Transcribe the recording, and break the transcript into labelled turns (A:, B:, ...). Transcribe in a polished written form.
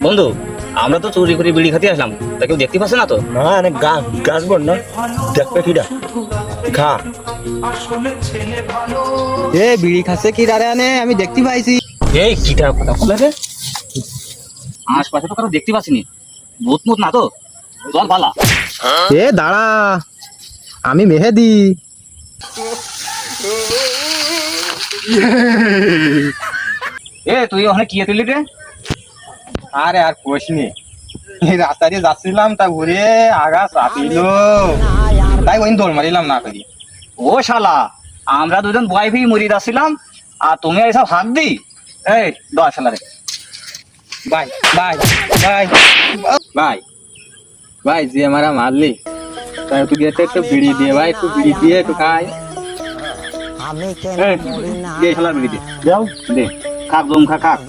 A: বন্ধু, আমরা তো চুরি করে বিড়ি খেতে আসলাম, তা কেউ দেখতে পাচ্ছে না তো?
B: না গাছ বল না, দেখবে কিরা খা।
C: এ বিড়ি খাচ্ছে কি রে আনে, আমি দেখতে পাইছি।
A: এই কিটা কথা বলে রে, আশপাশে তো কারো দেখতে পাচ্ছিনি। ভূত মুত না তো? চল পালা।
C: এ দাঁড়া, আমি মেহেদি।
A: এ তুই ওখানে কি তুলি রে?
C: আরে আর কোশ নি, এই রাস্তা দিয়ে যাচ্ছিলাম, তা ঘুরে আগা চাপিল, তাই ওই দৌড় মারিলাম না করি।
A: ও শালা, আমরা দুজন ওয়াইফই মরি যাচ্ছিলাম আর তুমি এইসব হাত দি। এই দশ শালা রে।
C: ভাই ভাই ভাই ভাই ভাই, যে আমারা মারলি, তাই একটু দিয়ে একটু বিড়ি দিয়ে ভাই, একটু বিড়ি দিয়ে একটু খাই।
A: এই, দে শালা বিড়ি দে। যাও দে, খাক জম খা খাক।